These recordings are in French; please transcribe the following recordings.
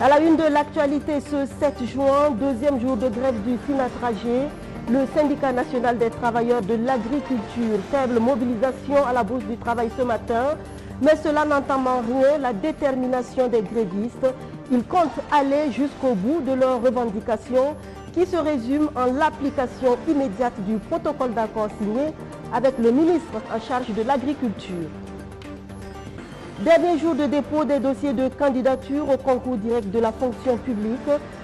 À la une de l'actualité ce 7 juin, deuxième jour de grève du Sinatragé, le syndicat national des travailleurs de l'agriculture, faible mobilisation à la Bourse du travail ce matin, mais cela n'entame en rien la détermination des grévistes. Ils comptent aller jusqu'au bout de leurs revendications qui se résument en l'application immédiate du protocole d'accord signé avec le ministre en charge de l'agriculture. Dernier jour de dépôt des dossiers de candidature au concours direct de la fonction publique.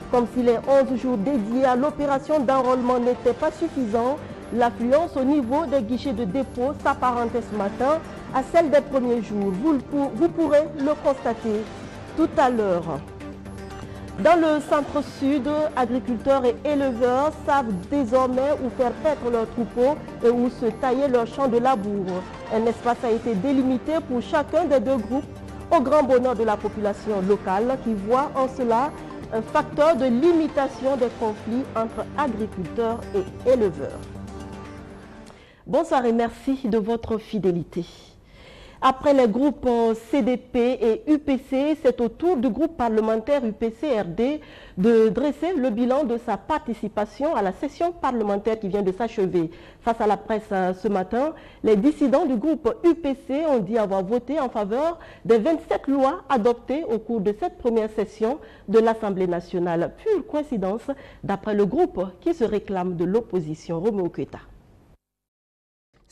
Comme si les 11 jours dédiés à l'opération d'enrôlement n'étaient pas suffisants, l'affluence au niveau des guichets de dépôt s'apparentait ce matin à celle des premiers jours. Vous pourrez le constater tout à l'heure. Dans le centre-sud, agriculteurs et éleveurs savent désormais où faire paître leurs troupeaux et où se tailler leurs champs de labour. Un espace a été délimité pour chacun des deux groupes au grand bonheur de la population locale qui voit en cela un facteur de limitation des conflits entre agriculteurs et éleveurs. Bonsoir et merci de votre fidélité. Après les groupes CDP et UPC, c'est au tour du groupe parlementaire UPC-RD de dresser le bilan de sa participation à la session parlementaire qui vient de s'achever. Face à la presse ce matin, les dissidents du groupe UPC ont dit avoir voté en faveur des 27 lois adoptées au cours de cette première session de l'Assemblée nationale. Pure coïncidence, d'après le groupe qui se réclame de l'opposition. Roméo Quetta.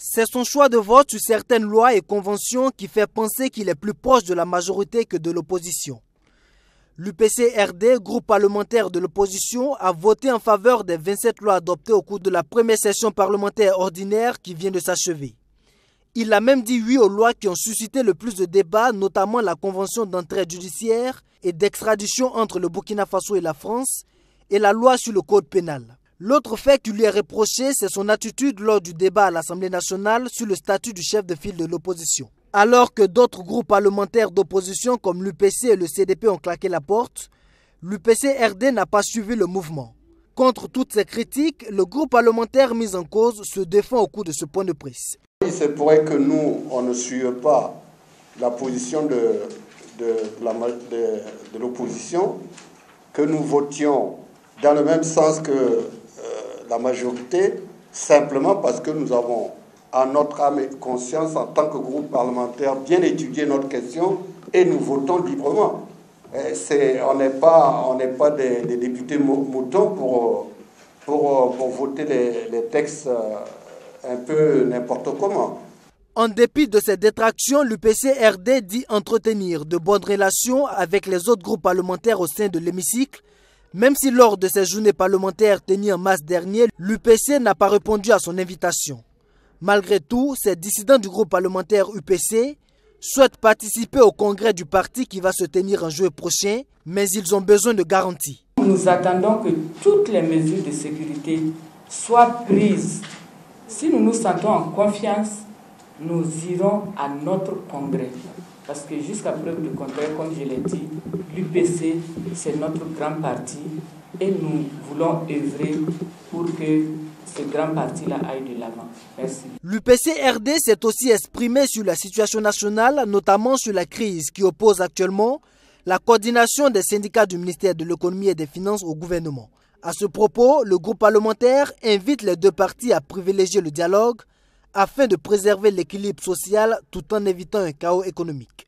C'est son choix de vote sur certaines lois et conventions qui fait penser qu'il est plus proche de la majorité que de l'opposition. L'UPC-RD, groupe parlementaire de l'opposition, a voté en faveur des 27 lois adoptées au cours de la première session parlementaire ordinaire qui vient de s'achever. Il a même dit oui aux lois qui ont suscité le plus de débats, notamment la convention d'entraide judiciaire et d'extradition entre le Burkina Faso et la France et la loi sur le code pénal. L'autre fait qui lui est reproché, c'est son attitude lors du débat à l'Assemblée nationale sur le statut du chef de file de l'opposition. Alors que d'autres groupes parlementaires d'opposition comme l'UPC et le CDP ont claqué la porte, l'UPC-RD n'a pas suivi le mouvement. Contre toutes ces critiques, le groupe parlementaire mis en cause se défend au cours de ce point de presse. Il se pourrait que nous, on ne suive pas la position de l'opposition, que nous votions dans le même sens que la majorité, simplement parce que nous avons, à notre âme et conscience, en tant que groupe parlementaire, bien étudié notre question et nous votons librement. On n'est pas des députés moutons pour voter les textes un peu n'importe comment. En dépit de ces détractions, l'UPC-RD dit entretenir de bonnes relations avec les autres groupes parlementaires au sein de l'hémicycle, même si lors de ces journées parlementaires tenues en mars dernier, l'UPC n'a pas répondu à son invitation. Malgré tout, ces dissidents du groupe parlementaire UPC souhaitent participer au congrès du parti qui va se tenir en juillet prochain, mais ils ont besoin de garanties. Nous attendons que toutes les mesures de sécurité soient prises. Si nous nous sentons en confiance, nous irons à notre congrès. Parce que jusqu'à preuve du contraire, comme je l'ai dit, l'UPC, c'est notre grand parti et nous voulons œuvrer pour que ce grand parti-là aille de l'avant. Merci. L'UPC-RD s'est aussi exprimé sur la situation nationale, notamment sur la crise qui oppose actuellement la coordination des syndicats du ministère de l'économie et des finances au gouvernement. À ce propos, le groupe parlementaire invite les deux partis à privilégier le dialogue afin de préserver l'équilibre social tout en évitant un chaos économique.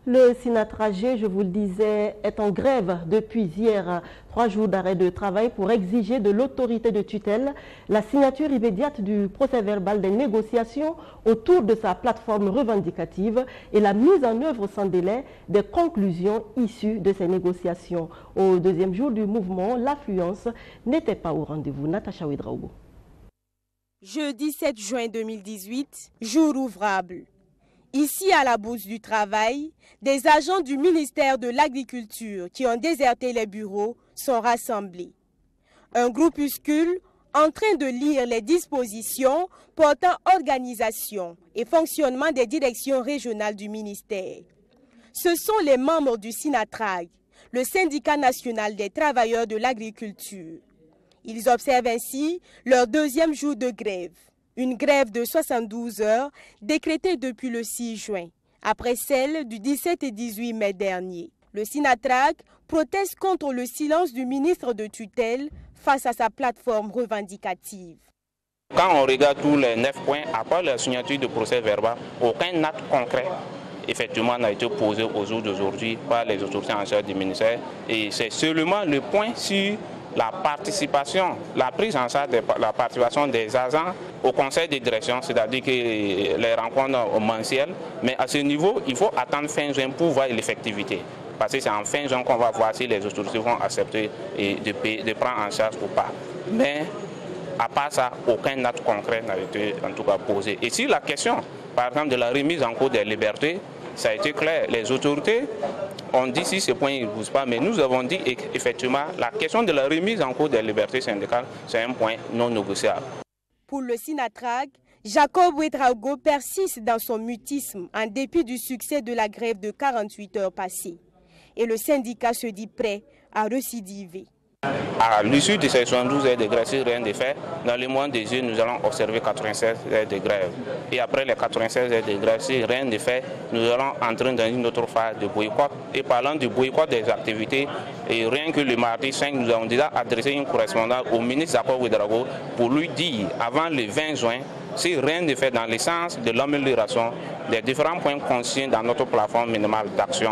Le Sinatragé, je vous le disais, est en grève depuis hier. 3 jours d'arrêt de travail pour exiger de l'autorité de tutelle la signature immédiate du procès-verbal des négociations autour de sa plateforme revendicative et la mise en œuvre sans délai des conclusions issues de ces négociations. Au deuxième jour du mouvement, l'affluence n'était pas au rendez-vous. Natacha Ouedraogo. Jeudi 7 juin 2018, jour ouvrable. Ici, à la Bourse du Travail, des agents du ministère de l'Agriculture qui ont déserté les bureaux sont rassemblés. Un groupuscule en train de lire les dispositions portant organisation et fonctionnement des directions régionales du ministère. Ce sont les membres du Sinatrag, le syndicat national des travailleurs de l'agriculture. Ils observent ainsi leur deuxième jour de grève. Une grève de 72 heures décrétée depuis le 6 juin, après celle du 17 et 18 mai dernier. Le Sinatrag proteste contre le silence du ministre de tutelle face à sa plateforme revendicative. Quand on regarde tous les 9 points, à part la signature de procès verbal, aucun acte concret effectivement n'a été posé au jour d'aujourd'hui par les autorités en charge du ministère. Et c'est seulement le point sur la participation, la prise en charge de la participation des agents au conseil de direction, c'est-à-dire que les rencontres mensuelles. Mais à ce niveau, il faut attendre fin juin pour voir l'effectivité. Parce que c'est en fin juin qu'on va voir si les autorités vont accepter de prendre en charge ou pas. Mais à part ça, aucun acte concret n'a été en tout cas posé. Et si la question, par exemple, de la remise en cause des libertés, ça a été clair. Les autorités ont dit si ce point ne bouge pas, mais nous avons dit effectivement la question de la remise en cause des libertés syndicales, c'est un point non négociable. Pour le Sinatrag, Jacob Ouedraogo persiste dans son mutisme en dépit du succès de la grève de 48 heures passée. Et le syndicat se dit prêt à récidiver. À l'issue de ces 72 heures de grève, si rien n'est fait, dans les mois des yeux, nous allons observer 96 heures de grève. Et après les 96 heures de grève, si rien n'est fait, nous allons entrer dans une autre phase de boycott. Et parlant du boycott des activités, et rien que le mardi 5, nous avons déjà adressé une correspondance au ministre Jacob Ouedraogo pour lui dire, avant le 20 juin, si rien n'est fait dans le sens de l'amélioration des différents points conscients dans notre plafond minimal d'action,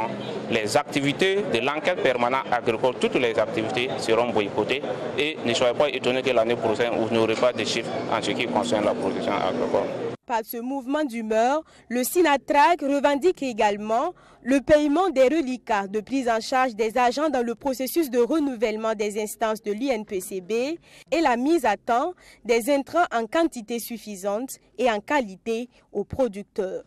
les activités de l'enquête permanente agricole, toutes les activités seront boycottées et ne soyez pas étonnés que l'année prochaine, vous n'aurez pas de chiffres en ce qui concerne la production agricole. Par ce mouvement d'humeur, le Sinatrag revendique également le paiement des reliquats de prise en charge des agents dans le processus de renouvellement des instances de l'INPCB et la mise à temps des intrants en quantité suffisante et en qualité aux producteurs.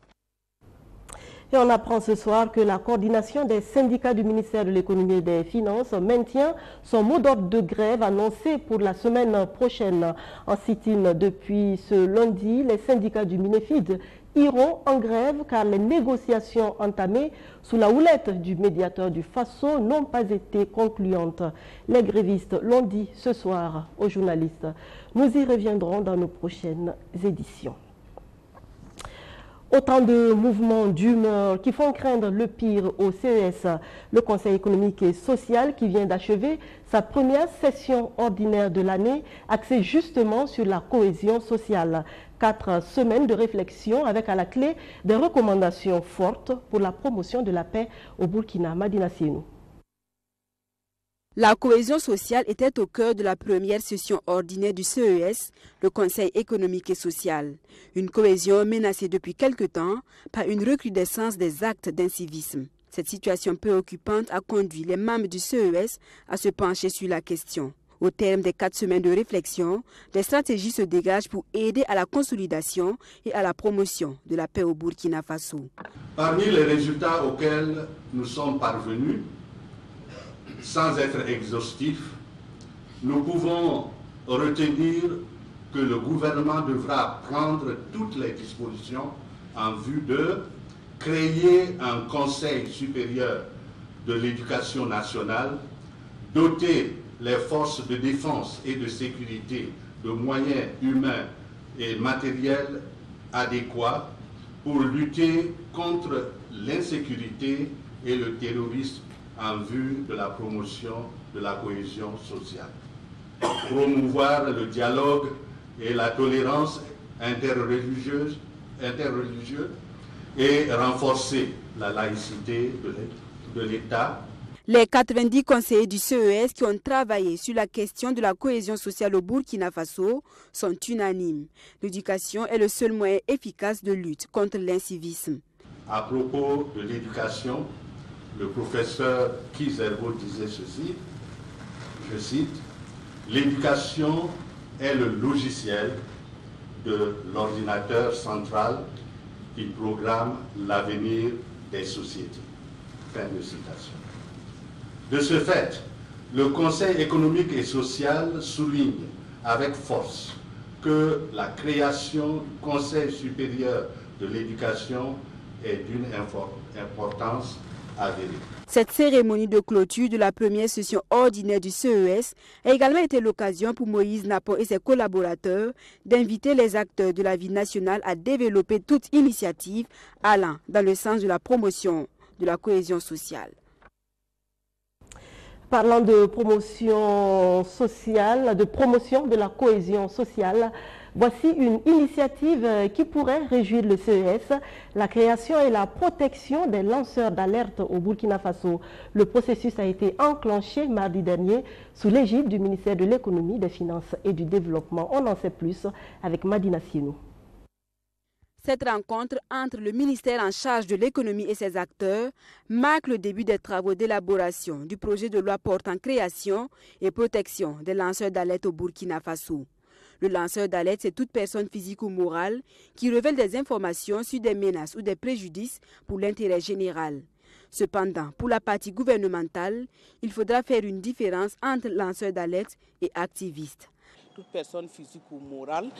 Et on apprend ce soir que la coordination des syndicats du ministère de l'économie et des finances maintient son mot d'ordre de grève annoncé pour la semaine prochaine. En sit-in depuis ce lundi, les syndicats du Minefid iront en grève car les négociations entamées sous la houlette du médiateur du FASO n'ont pas été concluantes. Les grévistes l'ont dit ce soir aux journalistes. Nous y reviendrons dans nos prochaines éditions. Autant de mouvements d'humeur qui font craindre le pire au CES. Le Conseil économique et social qui vient d'achever sa première session ordinaire de l'année axée justement sur la cohésion sociale. 4 semaines de réflexion avec à la clé des recommandations fortes pour la promotion de la paix au Burkina. Madina Sienou. La cohésion sociale était au cœur de la première session ordinaire du CES, le Conseil économique et social. Une cohésion menacée depuis quelque temps par une recrudescence des actes d'incivisme. Cette situation préoccupante a conduit les membres du CES à se pencher sur la question. Au terme des 4 semaines de réflexion, des stratégies se dégagent pour aider à la consolidation et à la promotion de la paix au Burkina Faso. Parmi les résultats auxquels nous sommes parvenus, sans être exhaustif, nous pouvons retenir que le gouvernement devra prendre toutes les dispositions en vue de créer un Conseil supérieur de l'éducation nationale, doter les forces de défense et de sécurité de moyens humains et matériels adéquats pour lutter contre l'insécurité et le terrorisme en vue de la promotion de la cohésion sociale. Promouvoir le dialogue et la tolérance interreligieuse et renforcer la laïcité de l'État. Les 90 conseillers du CES qui ont travaillé sur la question de la cohésion sociale au Burkina Faso sont unanimes. L'éducation est le seul moyen efficace de lutte contre l'incivisme. À propos de l'éducation, le professeur Kizerbo disait ceci, je cite, « L'éducation est le logiciel de l'ordinateur central qui programme l'avenir des sociétés. » Fin de citation. De ce fait, le Conseil économique et social souligne avec force que la création du Conseil supérieur de l'éducation est d'une importance avérée. Cette cérémonie de clôture de la première session ordinaire du CES a également été l'occasion pour Moïse Napon et ses collaborateurs d'inviter les acteurs de la vie nationale à développer toute initiative allant dans le sens de la promotion de la cohésion sociale. Parlant de promotion sociale, de promotion de la cohésion sociale, voici une initiative qui pourrait réjouir le CES, la création et la protection des lanceurs d'alerte au Burkina Faso. Le processus a été enclenché mardi dernier sous l'égide du ministère de l'Économie, des Finances et du Développement. On en sait plus avec Madina Sienou. Cette rencontre entre le ministère en charge de l'économie et ses acteurs marque le début des travaux d'élaboration du projet de loi portant création et protection des lanceurs d'alerte au Burkina Faso. Le lanceur d'alerte, c'est toute personne physique ou morale qui révèle des informations sur des menaces ou des préjudices pour l'intérêt général. Cependant, pour la partie gouvernementale, il faudra faire une différence entre lanceurs d'alerte et activistes. Toute personne physique ou morale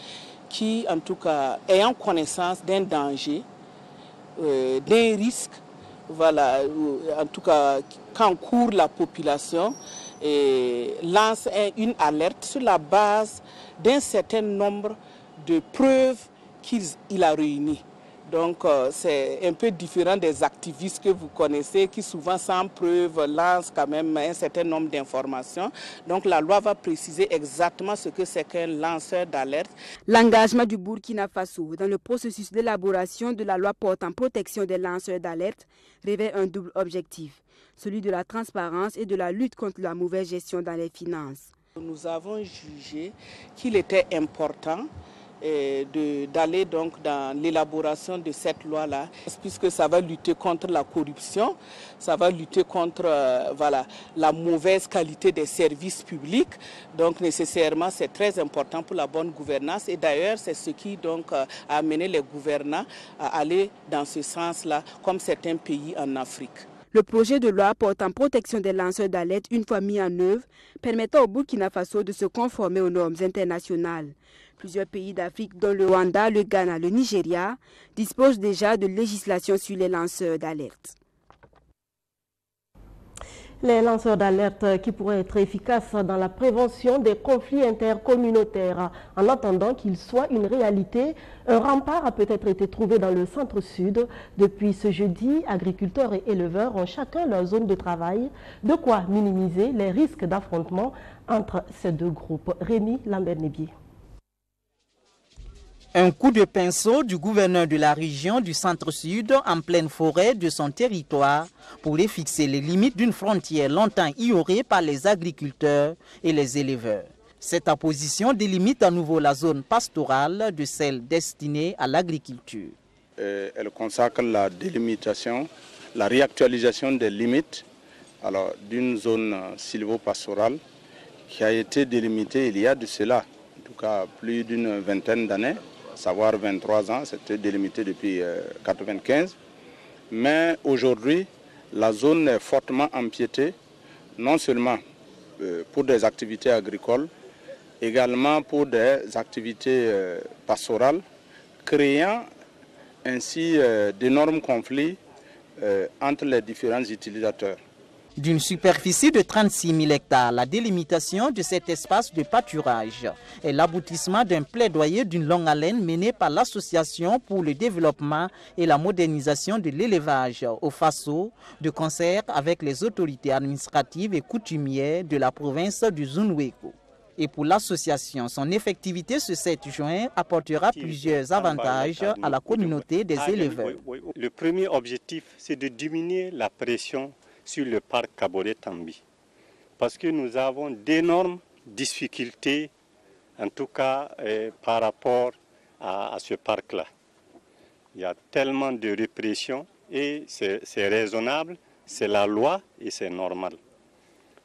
qui, en tout cas, ayant connaissance d'un danger, d'un risque, voilà, en tout cas, qu'encourt la population, lance une alerte sur la base d'un certain nombre de preuves qu'il a réunies. Donc, c'est un peu différent des activistes que vous connaissez qui souvent sans preuve lancent quand même un certain nombre d'informations. Donc, la loi va préciser exactement ce que c'est qu'un lanceur d'alerte. L'engagement du Burkina Faso dans le processus d'élaboration de la loi portant protection des lanceurs d'alerte révèle un double objectif, celui de la transparence et de la lutte contre la mauvaise gestion dans les finances. Nous avons jugé qu'il était important d'aller donc dans l'élaboration de cette loi-là, puisque ça va lutter contre la corruption, ça va lutter contre la mauvaise qualité des services publics. Donc nécessairement, c'est très important pour la bonne gouvernance. Et d'ailleurs, c'est ce qui donc a amené les gouvernants à aller dans ce sens-là, comme certains pays en Afrique. Le projet de loi portant protection des lanceurs d'alerte, une fois mis en œuvre, permettant au Burkina Faso de se conformer aux normes internationales. Plusieurs pays d'Afrique, dont le Rwanda, le Ghana, le Nigeria, disposent déjà de législation sur les lanceurs d'alerte. Les lanceurs d'alerte qui pourraient être efficaces dans la prévention des conflits intercommunautaires. En attendant qu'ils soient une réalité, un rempart a peut-être été trouvé dans le centre-sud. Depuis ce jeudi, agriculteurs et éleveurs ont chacun leur zone de travail, de quoi minimiser les risques d'affrontement entre ces deux groupes. Rémi Lambert-Nébier. Un coup de pinceau du gouverneur de la région du centre-sud en pleine forêt de son territoire pourrait fixer les limites d'une frontière longtemps ignorée par les agriculteurs et les éleveurs. Cette apposition délimite à nouveau la zone pastorale de celle destinée à l'agriculture. Elle consacre la délimitation, la réactualisation des limites d'une zone sylvo-pastorale qui a été délimitée il y a de cela, en tout cas plus d'une vingtaine d'années. Savoir 23 ans, c'était délimité depuis 1995. Mais aujourd'hui, la zone est fortement empiétée, non seulement pour des activités agricoles, également pour des activités pastorales, créant ainsi d'énormes conflits entre les différents utilisateurs. D'une superficie de 36 000 hectares, la délimitation de cet espace de pâturage est l'aboutissement d'un plaidoyer d'une longue haleine mené par l'Association pour le développement et la modernisation de l'élevage au Faso, de concert avec les autorités administratives et coutumières de la province du Zunweko. Et pour l'association, son effectivité ce 7 juin apportera plusieurs avantages à la communauté des éleveurs. Le premier objectif, c'est de diminuer la pression sur le parc Kabodé-Tambi. Parce que nous avons d'énormes difficultés, en tout cas par rapport à ce parc-là. Il y a tellement de répression et c'est raisonnable, c'est la loi et c'est normal.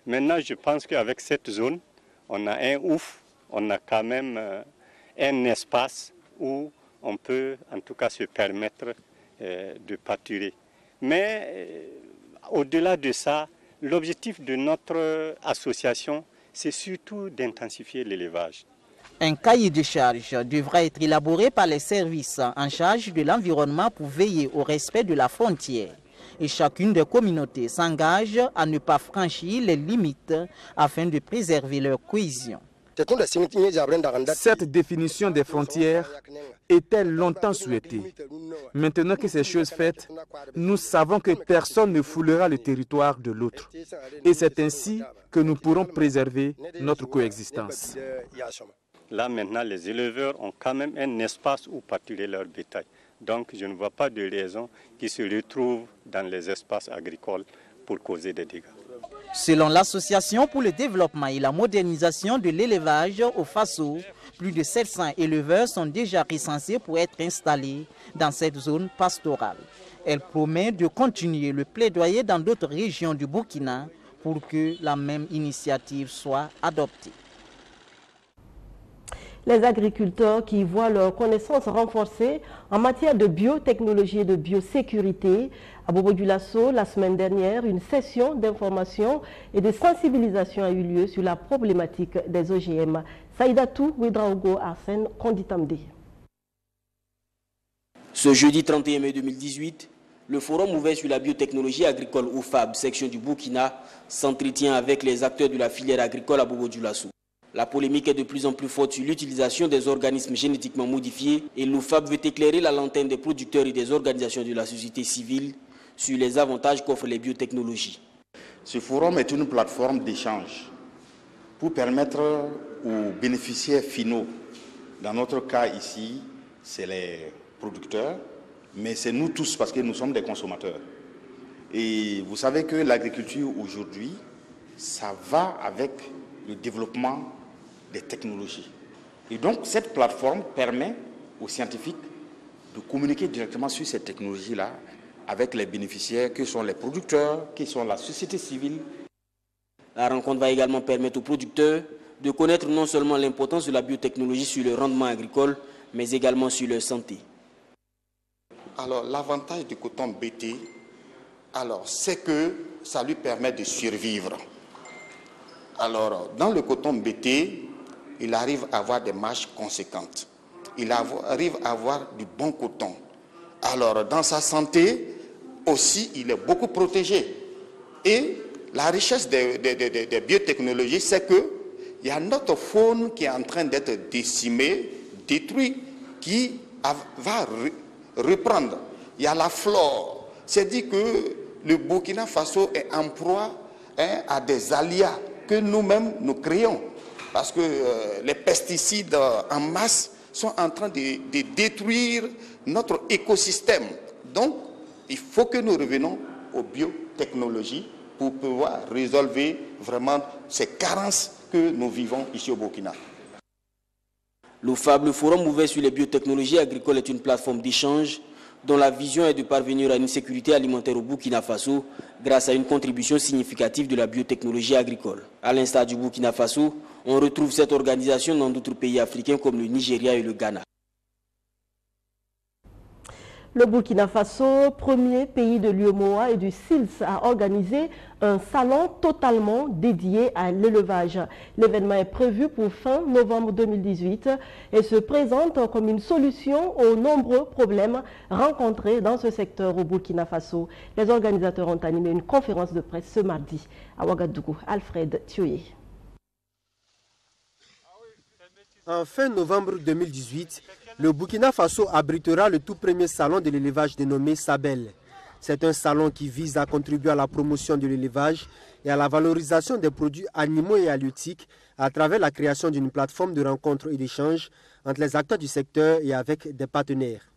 Maintenant, je pense qu'avec cette zone, on a on a quand même un espace où on peut en tout cas se permettre de pâturer. Mais au-delà de ça, l'objectif de notre association, c'est surtout d'intensifier l'élevage. Un cahier de charges devra être élaboré par les services en charge de l'environnement pour veiller au respect de la frontière. Et chacune des communautés s'engage à ne pas franchir les limites afin de préserver leur cohésion. Cette définition des frontières était longtemps souhaitée. Maintenant que ces choses faites, nous savons que personne ne foulera le territoire de l'autre. Et c'est ainsi que nous pourrons préserver notre coexistence. Là maintenant, les éleveurs ont quand même un espace où pâturer leur bétail. Donc je ne vois pas de raison qu'ils se retrouvent dans les espaces agricoles pour causer des dégâts. Selon l'Association pour le développement et la modernisation de l'élevage au Faso, plus de 700 éleveurs sont déjà recensés pour être installés dans cette zone pastorale. Elle promet de continuer le plaidoyer dans d'autres régions du Burkina pour que la même initiative soit adoptée. Les agriculteurs qui voient leurs connaissances renforcées en matière de biotechnologie et de biosécurité. À Bobo-Dioulasso, la semaine dernière, une session d'information et de sensibilisation a eu lieu sur la problématique des OGM. Saïdatou Ouedraogo Arsène Konditamde. Ce jeudi 31 mai 2018, le forum ouvert sur la biotechnologie agricole OFAB, section du Burkina, s'entretient avec les acteurs de la filière agricole à Bobo-Dioulasso. La polémique est de plus en plus forte sur l'utilisation des organismes génétiquement modifiés et l'OFAB veut éclairer la lanterne des producteurs et des organisations de la société civile sur les avantages qu'offrent les biotechnologies. Ce forum est une plateforme d'échange pour permettre aux bénéficiaires finaux, dans notre cas ici, c'est les producteurs, mais c'est nous tous parce que nous sommes des consommateurs. Et vous savez que l'agriculture aujourd'hui, ça va avec le développement des technologies. Et donc cette plateforme permet aux scientifiques de communiquer directement sur ces technologies-là avec les bénéficiaires que sont les producteurs, qui sont la société civile. La rencontre va également permettre aux producteurs de connaître non seulement l'importance de la biotechnologie sur le rendement agricole, mais également sur leur santé. Alors l'avantage du coton BT, c'est que ça lui permet de survivre. Alors dans le coton BT, il arrive à avoir des marges conséquentes. Il arrive à avoir du bon coton. Alors dans sa santé aussi, il est beaucoup protégé. Et la richesse des biotechnologies, c'est qu'il y a notre faune qui est en train d'être décimée, détruite, qui va reprendre. Il y a la flore. C'est-à-dire que le Burkina Faso est en proie à des aléas que nous-mêmes nous créons. Parce que les pesticides en masse sont en train de détruire notre écosystème. Donc, il faut que nous revenions aux biotechnologies pour pouvoir résolver vraiment ces carences que nous vivons ici au Burkina. L'OFAB, le forum ouvert sur les biotechnologies agricoles, est une plateforme d'échange dont la vision est de parvenir à une sécurité alimentaire au Burkina Faso grâce à une contribution significative de la biotechnologie agricole. À l'instar du Burkina Faso, on retrouve cette organisation dans d'autres pays africains comme le Nigeria et le Ghana. Le Burkina Faso, premier pays de l'UEMOA et du SILS, a organisé un salon totalement dédié à l'élevage. L'événement est prévu pour fin novembre 2018 et se présente comme une solution aux nombreux problèmes rencontrés dans ce secteur au Burkina Faso. Les organisateurs ont animé une conférence de presse ce mardi à Ouagadougou. Alfred Thioye. En fin novembre 2018, le Burkina Faso abritera le tout premier salon de l'élevage dénommé Sabel. C'est un salon qui vise à contribuer à la promotion de l'élevage et à la valorisation des produits animaux et halieutiques à travers la création d'une plateforme de rencontres et d'échanges entre les acteurs du secteur et avec des partenaires.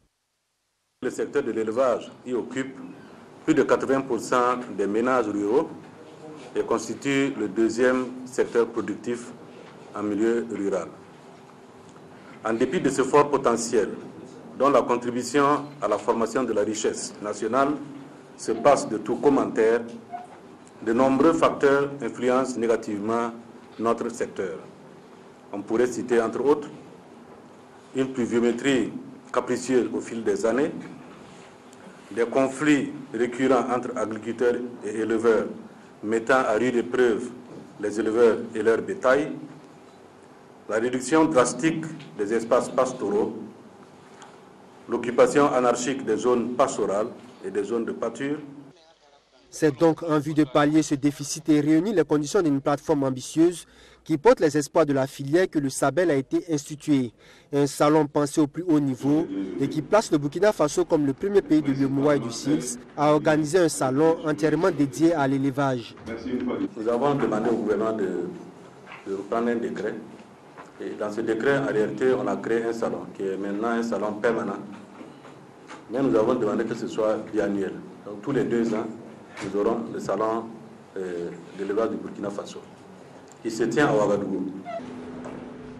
Le secteur de l'élevage y occupe plus de 80% des ménages ruraux et constitue le deuxième secteur productif en milieu rural. En dépit de ce fort potentiel, dont la contribution à la formation de la richesse nationale se passe de tout commentaire, de nombreux facteurs influencent négativement notre secteur. On pourrait citer entre autres une pluviométrie capricieuse au fil des années, des conflits récurrents entre agriculteurs et éleveurs mettant à rude épreuve les éleveurs et leur bétail, la réduction drastique des espaces pastoraux, l'occupation anarchique des zones pastorales et des zones de pâture, C'est donc en vue de pallier ce déficit et réunir les conditions d'une plateforme ambitieuse qui porte les espoirs de la filière que le Sabel a été institué. Un salon pensé au plus haut niveau et qui place le Burkina Faso comme le premier pays de l'UEMOA et du SILS à organiser un salon entièrement dédié à l'élevage. Nous avons demandé au gouvernement de reprendre un décret. Et dans ce décret, en réalité, on a créé un salon qui est maintenant un salon permanent. Mais nous avons demandé que ce soit biannuel. Donc tous les 2 ans, nous aurons le salon d'élevage du Burkina Faso, qui se tient à Ouagadougou.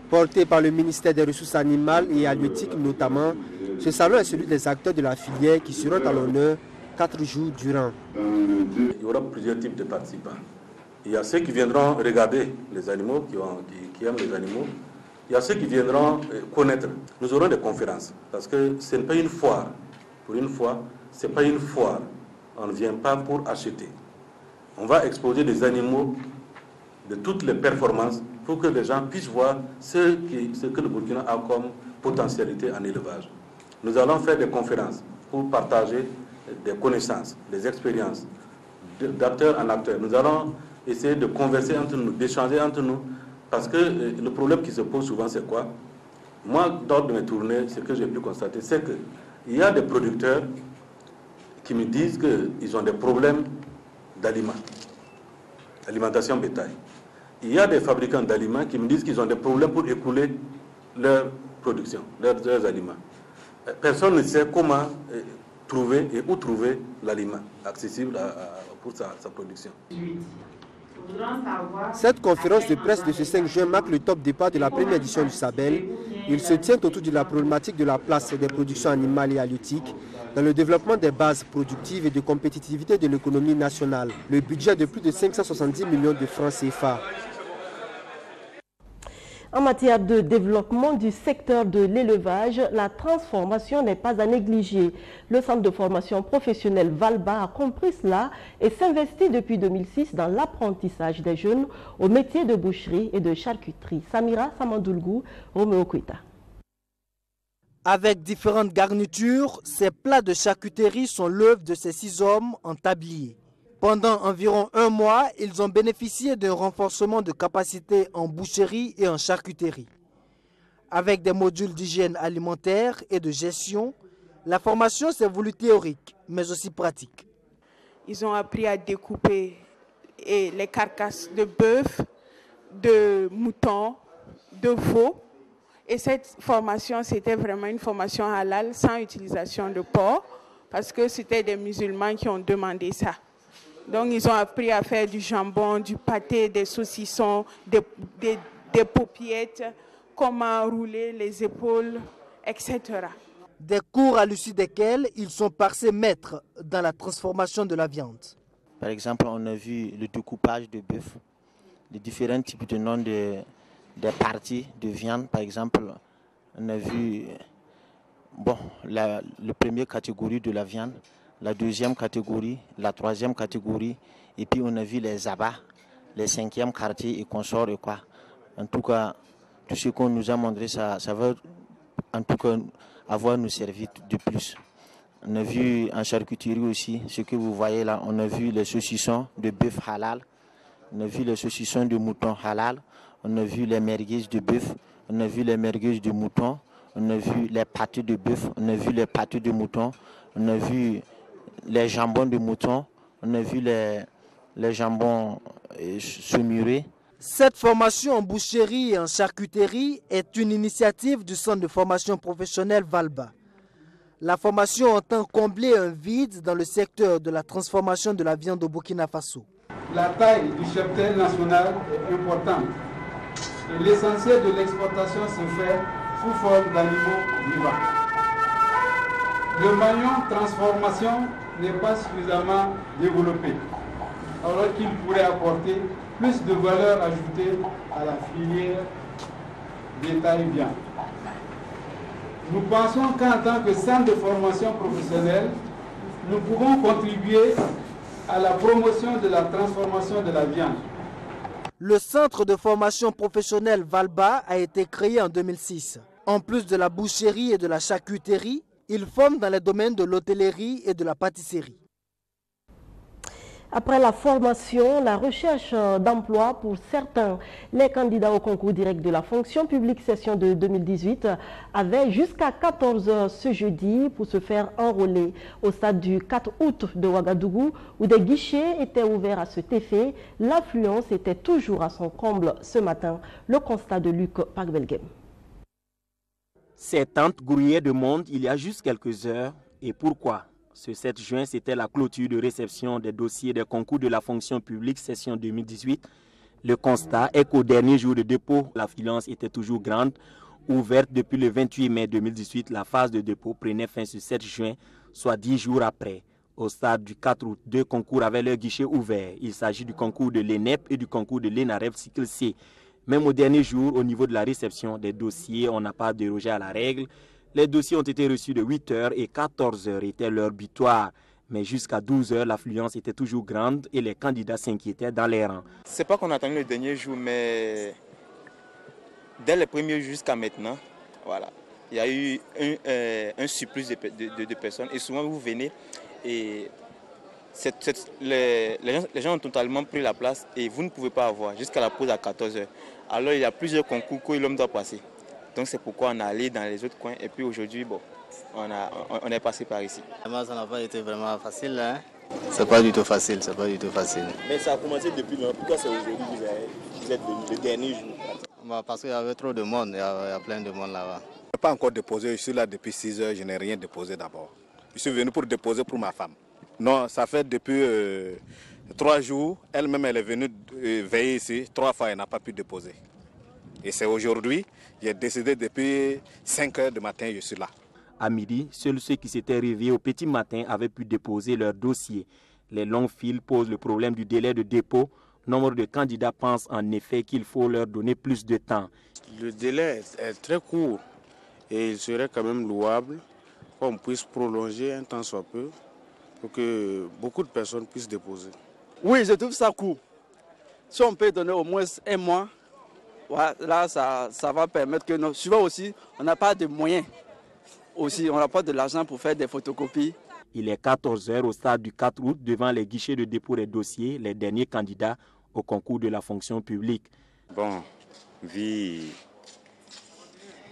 Porté par le ministère des Ressources animales et halieutiques notamment, ce salon est celui des acteurs de la filière qui seront à l'honneur 4 jours durant. Il y aura plusieurs types de participants. Il y a ceux qui viendront regarder les animaux, qui aiment les animaux. Il y a ceux qui viendront connaître. Nous aurons des conférences, parce que ce n'est pas une foire. Pour une fois, ce n'est pas une foire. On ne vient pas pour acheter. On va exposer des animaux de toutes les performances pour que les gens puissent voir ce que le Burkina a comme potentialité en élevage. Nous allons faire des conférences pour partager des connaissances, des expériences, d'acteur en acteur. Nous allons essayer de converser entre nous, d'échanger entre nous, parce que le problème qui se pose souvent, c'est quoi? Moi, lors de mes tournées, ce que j'ai pu constater, c'est qu'il y a des producteurs qui me disent qu'ils ont des problèmes d'aliments, alimentation bétail. Il y a des fabricants d'aliments qui me disent qu'ils ont des problèmes pour écouler leur production, leurs aliments. Personne ne sait comment trouver et où trouver l'aliment accessible pour sa production. Cette conférence de presse de ce 5 juin marque le top départ de la première édition du Sabel. Il se tient autour de la problématique de la place des productions animales et halieutiques dans le développement des bases productives et de compétitivité de l'économie nationale. Le budget de plus de 570 millions de francs CFA. En matière de développement du secteur de l'élevage, la transformation n'est pas à négliger. Le centre de formation professionnelle Valba a compris cela et s'investit depuis 2006 dans l'apprentissage des jeunes au métier de boucherie et de charcuterie. Samira Samandoulgou, Roméo Kouita. Avec différentes garnitures, ces plats de charcuterie sont l'œuvre de ces 6 hommes en tablier. Pendant environ 1 mois, ils ont bénéficié d'un renforcement de capacité en boucherie et en charcuterie. Avec des modules d'hygiène alimentaire et de gestion, la formation s'est voulue théorique, mais aussi pratique. Ils ont appris à découper les carcasses de bœuf, de mouton, de veau. Et cette formation, c'était vraiment une formation halal sans utilisation de porc, parce que c'était des musulmans qui ont demandé ça. Donc, ils ont appris à faire du jambon, du pâté, des saucissons, des paupiettes, comment rouler les épaules, etc. Des cours à l'issue desquels ils sont passés maîtres dans la transformation de la viande. Par exemple, on a vu le découpage de bœuf, les différents types de noms des parties de viande. Par exemple, on a vu la première catégorie de la viande, la deuxième catégorie, la troisième catégorie, et puis on a vu les abats, les 5e quartiers et consorts et quoi. En tout cas, tout ce qu'on nous a montré, ça va en tout cas avoir nous servi de plus. On a vu en charcuterie aussi, ce que vous voyez là, on a vu les saucissons de bœuf halal, on a vu les saucissons de mouton halal, on a vu les merguez de bœuf, on a vu les merguez de mouton, on a vu les pâtés de bœuf, on a vu les pâtés de mouton, on a vu les jambons de mouton, on a vu les jambons saumurés. Cette formation en boucherie et en charcuterie est une initiative du centre de formation professionnelle Valba. La formation entend combler un vide dans le secteur de la transformation de la viande au Burkina Faso. La taille du cheptel national est importante et l'essentiel de l'exportation se fait sous forme d'animaux vivants. Le maillon transformation n'est pas suffisamment développé, alors qu'il pourrait apporter plus de valeur ajoutée à la filière bétail-viande. Nous pensons qu'en tant que centre de formation professionnelle, nous pouvons contribuer à la promotion de la transformation de la viande. Le centre de formation professionnelle Valba a été créé en 2006. En plus de la boucherie et de la charcuterie, il forme dans les domaines de l'hôtellerie et de la pâtisserie. Après la formation, la recherche d'emploi pour certains, les candidats au concours direct de la fonction publique session de 2018 avaient jusqu'à 14 h ce jeudi pour se faire enrôler au stade du 4 août de Ouagadougou où des guichets étaient ouverts à cet effet. L'affluence était toujours à son comble ce matin. Le constat de Luc Pagbelgem. Ces tentes grouillaient de monde il y a juste quelques heures. Et pourquoi? Ce 7 juin, c'était la clôture de réception des dossiers des concours de la fonction publique session 2018. Le constat est qu'au dernier jour de dépôt, l'affluence était toujours grande. Ouverte depuis le 28 mai 2018, la phase de dépôt prenait fin ce 7 juin, soit 10 jours après. Au stade du 4 août, 2 concours avaient leur guichet ouvert. Il s'agit du concours de l'ENEP et du concours de l'ENAREV cycle C. Même au dernier jour, au niveau de la réception des dossiers, on n'a pas dérogé à la règle. Les dossiers ont été reçus de 8 h et 14 h était leur butoir. Mais jusqu'à 12 h, l'affluence était toujours grande et les candidats s'inquiétaient dans les rangs. C'est pas qu'on attendait le dernier jour, mais dès les premiers jours jusqu'à maintenant, voilà, il y a eu un surplus de personnes. Et souvent, vous venez et les gens ont totalement pris la place et vous ne pouvez pas avoir jusqu'à la pause à 14 h. Alors, il y a plusieurs concours que l'homme doit passer. Donc c'est pourquoi on est allé dans les autres coins et puis aujourd'hui, bon, on est passé par ici. Vraiment, ça n'a pas été vraiment facile. Hein? C'est pas du tout facile, c'est pas du tout facile. Mais ça a commencé depuis longtemps. Pourquoi c'est aujourd'hui que vous êtes venu le dernier jour? Parce qu'il y avait trop de monde, il y a plein de monde là-bas. Je n'ai pas encore déposé, je suis là depuis 6 h, je n'ai rien déposé d'abord. Je suis venu pour déposer pour ma femme. Non, ça fait depuis 3 jours, elle-même elle est venue veiller ici, 3 fois elle n'a pas pu déposer. Et c'est aujourd'hui, j'ai décidé depuis 5 h du matin, je suis là. À midi, seuls ceux qui s'étaient réveillés au petit matin avaient pu déposer leur dossier. Les longues files posent le problème du délai de dépôt. Nombre de candidats pensent en effet qu'il faut leur donner plus de temps. Le délai est très court et il serait quand même louable qu'on puisse prolonger un temps soit peu pour que beaucoup de personnes puissent déposer. Oui, je trouve ça court. Si on peut donner au moins 1 mois, là, ça va permettre que nous, souvent aussi, on n'a pas de moyens. Aussi, on n'a pas de l'argent pour faire des photocopies. Il est 14 h au stade du 4 août devant les guichets de dépôt des dossiers, les derniers candidats au concours de la fonction publique. Bon, il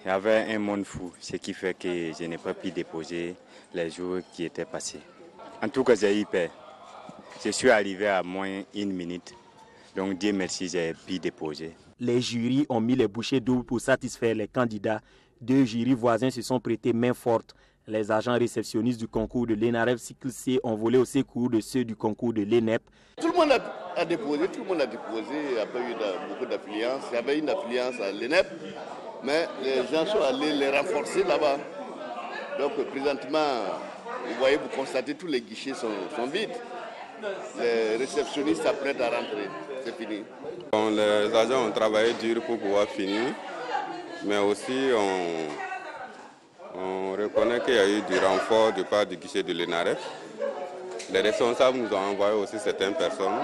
y avait un monde fou, ce qui fait que je n'ai pas pu déposer les jours qui étaient passés. En tout cas, j'ai eu peur. Je suis arrivé à moins 1 minute, donc Dieu merci, j'ai pu déposer. Les jurys ont mis les bouchées doubles pour satisfaire les candidats. 2 jurys voisins se sont prêtés main forte. Les agents réceptionnistes du concours de l'ENAREV cycle C ont volé au secours de ceux du concours de l'ENEP. Tout le monde a déposé, il n'y a pas eu beaucoup d'affluence. Il y avait une affluence à l'ENEP, mais les gens sont allés les renforcer là-bas. Donc présentement, vous constatez tous les guichets sont vides. Les réceptionnistes s'apprêtent à rentrer. C'est fini. Bon, les agents ont travaillé dur pour pouvoir finir, mais aussi on reconnaît qu'il y a eu du renfort de part du guichet de l'ENAREV. Les responsables nous ont envoyé aussi certaines personnes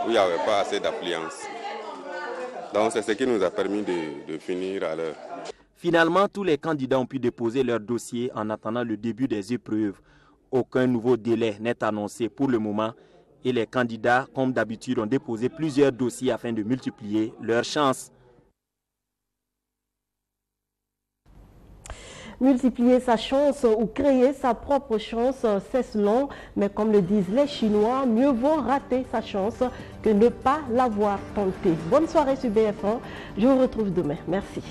où il n'y avait pas assez d'affluence. Donc c'est ce qui nous a permis de finir à l'heure. Finalement, tous les candidats ont pu déposer leur dossier en attendant le début des épreuves. Aucun nouveau délai n'est annoncé pour le moment. Et les candidats, comme d'habitude, ont déposé plusieurs dossiers afin de multiplier leurs chances. Multiplier sa chance ou créer sa propre chance, c'est long, mais comme le disent les Chinois, mieux vaut rater sa chance que ne pas l'avoir tentée. Bonne soirée sur BF1, je vous retrouve demain. Merci.